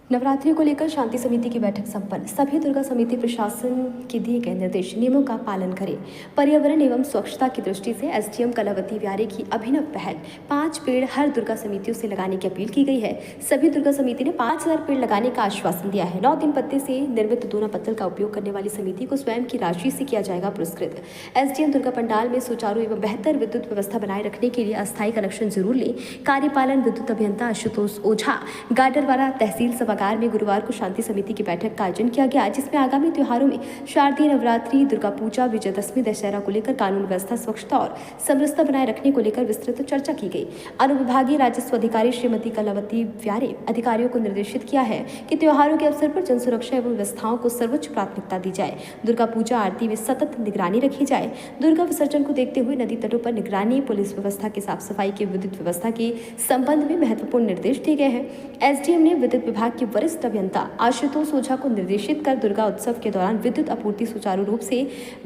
नवरात्रि को लेकर शांति समिति की बैठक संपन्न। सभी दुर्गा समिति प्रशासन के दिए गए निर्देश नियमों का पालन करें। पर्यावरण एवं स्वच्छता की दृष्टि से एसडीएम कलावती व्यारे की अभिनव पहल 5 पेड़ हर दुर्गा समितियों से लगाने की अपील की गई है। सभी दुर्गा समिति ने 5000 पेड़ लगाने का आश्वासन दिया है। 9 दिन पत्ते से निर्मित दोना पत्तल का उपयोग करने वाली समिति को स्वयं की राशि से किया जाएगा पुरस्कृत। एसडीएम दुर्गा पंडाल में सुचारू एवं बेहतर विद्युत व्यवस्था बनाए रखने के लिए अस्थायी कनेक्शन जरूर लें। कार्यपालन विद्युत अभियंता आशुतोष ओझा गाडरवारा तहसील सभागार में गुरुवार को शांति समिति की बैठक का आयोजन किया गया, जिसमें आगामी त्योहारों में शारदीय नवरात्रि, दुर्गा पूजा, विजयदशमी, दशहरा को लेकर कानून व्यवस्था, स्वच्छता और समरसता बनाए रखने को लेकर विस्तृत चर्चा की गई। अनुविभागीय राजस्व अधिकारी श्रीमती कलावती व्यारे अधिकारियों को निर्देशित किया है कि त्योहारों के अवसर पर जन सुरक्षा एवं व्यवस्थाओं को सर्वोच्च प्राथमिकता दी जाए। दुर्गा पूजा आरती में सतत निगरानी रखी जाए। दुर्गा विसर्जन को देखते हुए नदी तटों पर निगरानी, पुलिस व्यवस्था की साफ सफाई की विद्युत व्यवस्था के संबंध में महत्वपूर्ण निर्देश दिए गए हैं। एसडीएम ने विद्युत विभाग के वरिष्ठ अभियंता आशुतोष ओझा को निर्देशित कर दुर्गा उत्सव के दौरान विद्युत आपूर्ति सुचारू रूप से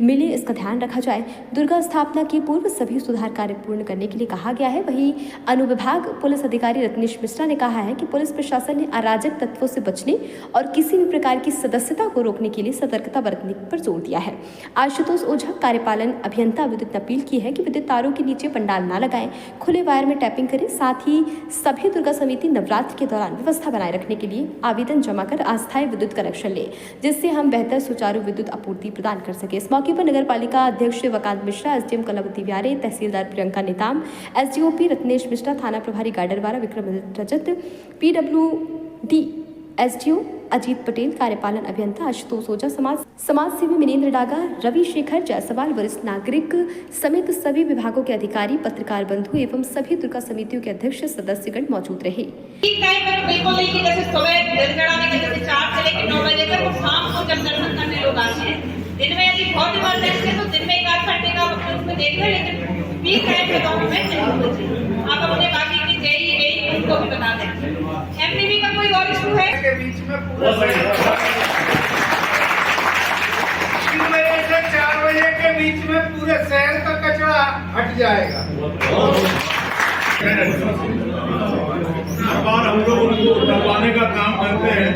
मिले, इसका ध्यान रखा जाए। दुर्गा स्थापना के पूर्व सभी सुधार कार्य पूर्ण करने के लिए कहा गया है। वहीं अनुविभाग पुलिस अधिकारी रत्नेश मिश्रा ने कहा है कि पुलिस प्रशासन ने अराजक तत्वों से बचने और किसी भी प्रकार की सदस्यता को रोकने के लिए सतर्कता बरतने पर जोर दिया है। आशुतोष ओझा कार्यपालन अभियंता विद्युत अपील की है कि विद्युत तारों के नीचे पंडाल न लगाएं, खुले वायर में टैपिंग करें। साथ ही सभी दुर्गा समिति नवरात्र के दौरान व्यवस्था बनाए रखने के लिए आवेदन जमा कर अस्थायी विद्युत कनेक्शन ले, जिससे हम बेहतर सुचारू विद्युत आपूर्ति प्रदान कर सके। इस मौके पर नगर पालिका अध्यक्ष वकांत मिश्रा, एसडीएम कलावती व्यारे, तहसीलदार प्रियंका नेताम, एसडीओपी रत्नेश मिश्रा, थाना प्रभारी गाडरवारा विक्रम रजत, पीडब्ल्यूडी एसडीओ अजीत पटेल, कार्यपालन अभियंता आशुतोष ओझा, समाज सेवी मिनेंद्र डागा, रवि शेखर जायसवाल, वरिष्ठ नागरिक समेत सभी विभागों के अधिकारी, पत्रकार बंधु एवं सभी दुर्गा समितियों के अध्यक्ष सदस्यगण मौजूद रहे। बिल्कुल नहीं कि जैसे सुबह निर्जला में जैसे 4 से लेकर 9 बजे तक, वो शाम को जब दर्शन करने लोग आते हैं। दिन में यदि बहुत इमरजेंसी है तो दिन में 1 घंटे का वक्त उसमें देख लें, लेकिन बीच टाइम पे गवर्नमेंट नहीं होती। आप अपने बाकी की जेई उनको भी बता दें। एमपीवी का कोई और इशू है के बीच में पूरा 4 बजे के बीच में पूरे शहर का कचरा हट जाएगा। हर बार हम लोग उनको उतरवाने का काम करते हैं,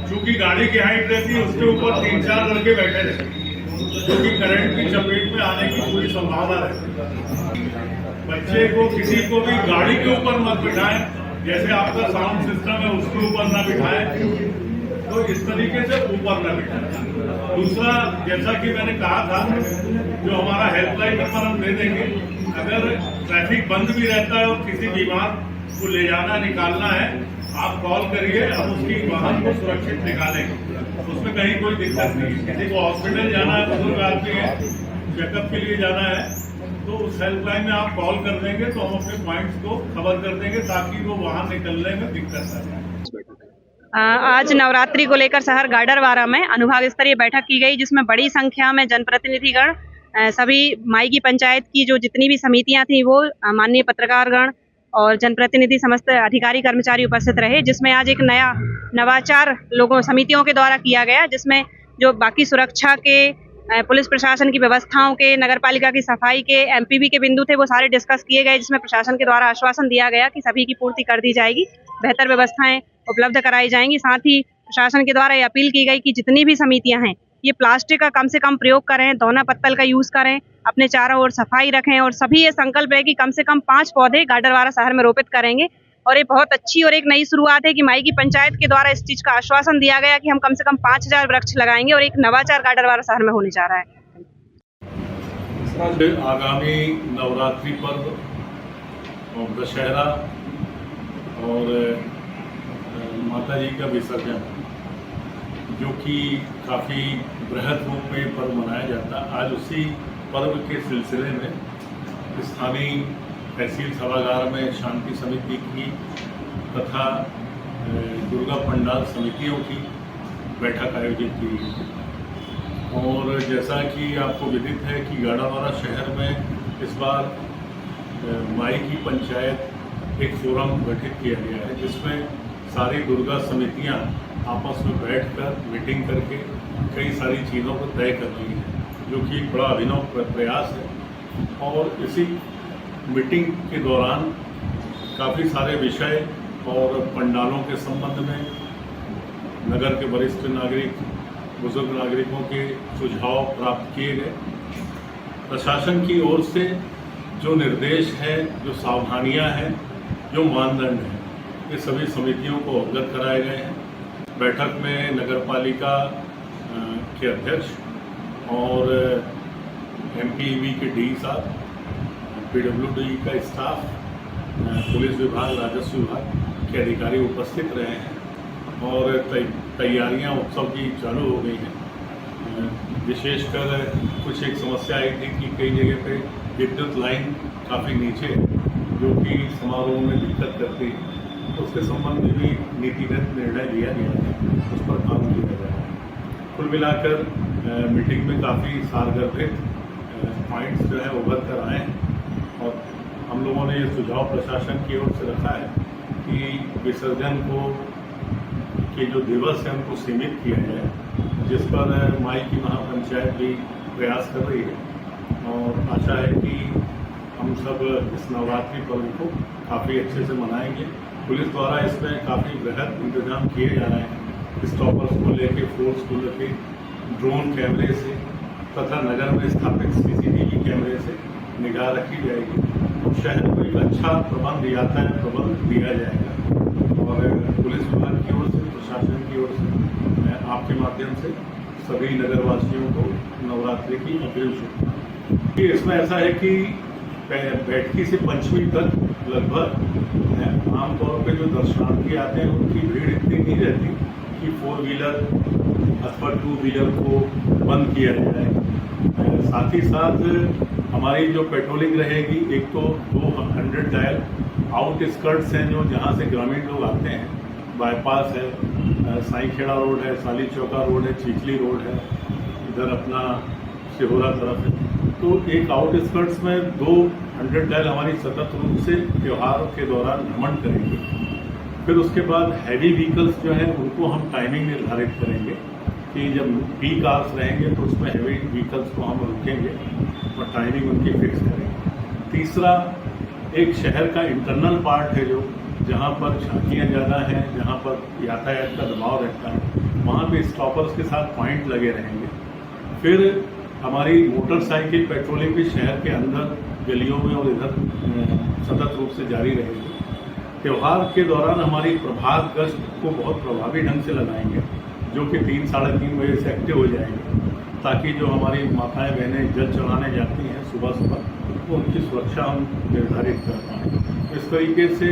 क्योंकि गाड़ी की हाइट रहती है, उसके ऊपर 3-4 लड़के बैठे रहते हैं, क्योंकि करंट की चपेट में आने की पूरी संभावना रहती है। बच्चे को, किसी को भी गाड़ी के ऊपर मत बिठाएं, जैसे आपका साउंड सिस्टम है उसके ऊपर ना बिठाएं, तो इस तरीके से ऊपर ना बिठाएं। दूसरा, जैसा कि मैंने कहा था, जो हमारा हेल्पलाइन नंबर हम दे देंगे, अगर ट्रैफिक बंद भी रहता है और किसी बीमार को ले जाना निकालना है, आप कॉल करिए, हम उसकी वाहन को सुरक्षित निकालेंगे, उसमें कहीं कोई दिक्कत नहीं है। किसी को हॉस्पिटल जाना है, बुजुर्ग आदमी है, चेकअप के लिए जाना है, तो उस हेल्पलाइन में आप कॉल कर देंगे तो हम अपने पॉइंट्स को खबर कर देंगे, ताकि वो वहां निकलने में दिक्कत न आए। आज नवरात्रि को लेकर शहर गाडरवारा में अनुभाग स्तरीय बैठक की गई, जिसमें बड़ी संख्या में जनप्रतिनिधिगण, सभी माई की पंचायत की जो जितनी भी समितियां थी वो, माननीय पत्रकारगण और जनप्रतिनिधि, समस्त अधिकारी कर्मचारी उपस्थित रहे। जिसमें आज एक नया नवाचार लोगों समितियों के द्वारा किया गया, जिसमें जो बाकी सुरक्षा के, पुलिस प्रशासन की व्यवस्थाओं के, नगर पालिका की सफाई के, एमपीवी के बिंदु थे, वो सारे डिस्कस किए गए। जिसमें प्रशासन के द्वारा आश्वासन दिया गया कि सभी की पूर्ति कर दी जाएगी, बेहतर व्यवस्थाएं उपलब्ध कराई जाएंगी। साथ ही प्रशासन के द्वारा ये अपील की गई कि जितनी भी समितियां हैं, ये प्लास्टिक का कम से कम प्रयोग करें, दोना पत्तल का यूज करें, अपने चारों ओर सफाई रखें, और सभी ये संकल्प है कि कम से कम 5 पौधे गाडरवारा शहर में रोपित करेंगे। और ये बहुत अच्छी और एक नई शुरुआत है कि माई की पंचायत के द्वारा इस चीज का आश्वासन दिया गया कि हम कम से कम 5000 वृक्ष लगाएंगे, और एक नवाचार गाडरवारा शहर में होने जा रहा है। आगामी नवरात्रि पर्व और दशहरा और माता जी का विसर्जन, जो कि काफ़ी बृहद रूप में पर्व मनाया जाता है, आज उसी पर्व के सिलसिले में स्थानीय तहसील सभागार में शांति समिति की तथा दुर्गा पंडाल समितियों की बैठक आयोजित की गई। और जैसा कि आपको विदित है कि गाडरवारा शहर में इस बार माई की पंचायत एक फोरम गठित किया गया है, जिसमें सारी दुर्गा समितियां आपस में बैठकर मीटिंग करके कई सारी चीज़ों को तय कर रही हैं, जो कि एक बड़ा अभिनव प्रयास है। और इसी मीटिंग के दौरान काफ़ी सारे विषय और पंडालों के संबंध में नगर के वरिष्ठ नागरिक, बुजुर्ग नागरिकों के सुझाव प्राप्त किए गए। प्रशासन की ओर से जो निर्देश है, जो सावधानियां हैं, जो मानदंड हैं, ये सभी समितियों को अवगत कराए गए हैं। बैठक में नगर पालिका के अध्यक्ष और MPEB के डी साहब, PWD का स्टाफ, पुलिस विभाग, राजस्व विभाग के अधिकारी उपस्थित रहे हैं और तैयारियां उत्सव की चालू हो गई हैं। विशेषकर कुछ एक समस्या आई थी कि कई जगह पे विद्युत लाइन काफ़ी नीचे है, जो कि समारोह में दिक्कत करती है। उसके संबंध में भी नीतिगत निर्णय लिया गया है, उस पर काम किया गया है। कुल मिलाकर मीटिंग में काफ़ी सारगर्भित पॉइंट्स जो है उभर कर आए हैं और हम लोगों ने ये सुझाव प्रशासन की ओर से रखा है कि विसर्जन के जो दिवस हैं उनको सीमित किया जाए, जिस पर माई की महापंचायत भी प्रयास कर रही है और आशा है कि हम सब इस नवरात्रि पर्व को काफ़ी अच्छे से मनाएंगे। पुलिस द्वारा इसमें काफ़ी वृहद इंतजाम किए जा रहे हैं। स्टॉपर्स को लेके, फोर्स को लेके, ड्रोन कैमरे से तथा नगर में स्थापित CCTV कैमरे से निगाह रखी जाएगी और शहर को एक अच्छा प्रबंध, यातायात प्रबंध दिया जाएगा। और पुलिस विभाग की ओर से, प्रशासन की ओर से मैं आपके माध्यम से सभी नगरवासियों को नवरात्रि की अग्रिम शुभकामनाएं। इसमें ऐसा है कि बैठकी से पंचमी तक लगभग आमतौर पर जो दर्शनार्थी आते हैं उनकी भीड़ इतनी नहीं रहती कि 4 व्हीलर अथवा 2 व्हीलर को बंद किया जाए। साथ ही साथ हमारी जो पेट्रोलिंग रहेगी, एक तो 200 डायल आउटस्कर्ट्स हैं जो जहाँ से ग्रामीण लोग आते हैं, बाईपास है, साईखेड़ा रोड है, साली चौका रोड है, चिचली रोड है, इधर अपना सिहोरा तरफ है। तो एक आउटस्कर्ट्स में 200 डायल हमारी सतत रूप से त्यौहार के दौरान भ्रमण करेंगे। फिर उसके बाद हैवी व्हीकल्स जो हैं उनको हम टाइमिंग निर्धारित करेंगे कि जब पीक आवर्स रहेंगे तो उसमें हैवी व्हीकल्स को हम रुकेंगे और टाइमिंग उनकी फिक्स करेंगे। तीसरा, एक शहर का इंटरनल पार्ट है जो जहाँ पर झांकियाँ ज़्यादा हैं, जहाँ पर यातायात का दबाव रहता है, वहाँ पे स्टॉपर्स के साथ पॉइंट लगे रहेंगे। फिर हमारी मोटरसाइकिल पेट्रोलिंग भी शहर के अंदर गलियों में और इधर सतत रूप से जारी रहेगी। त्यौहार के दौरान हमारी प्रभात गश्त को बहुत प्रभावी ढंग से लगाएंगे, जो कि 3 साढ़े 3 बजे से एक्टिव हो जाएंगे, ताकि जो हमारी माताएं बहनें जल चढ़ाने जाती हैं सुबह सुबह, तो उनकी सुरक्षा हम निर्धारित कर पाएँ। इस तरीके से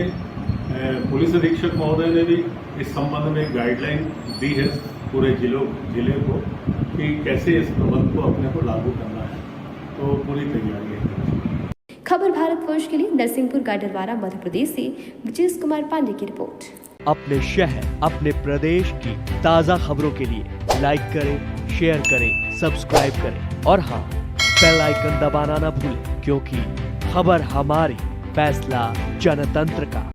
पुलिस अधीक्षक महोदय ने भी इस संबंध में गाइडलाइन दी है पूरे जिले को कि कैसे इस प्रबंध को अपने को लागू करना है। तो पूरी तैयारी है। खबर भारतवर्ष के लिए नरसिंहपुर गाडरवारा मध्य प्रदेश से विजय कुमार पांडे की रिपोर्ट। अपने शहर, अपने प्रदेश की ताज़ा खबरों के लिए लाइक करें, शेयर करें, सब्सक्राइब करें और हाँ, बेल आइकन दबाना ना भूलें, क्योंकि खबर हमारी, फैसला जनतंत्र का।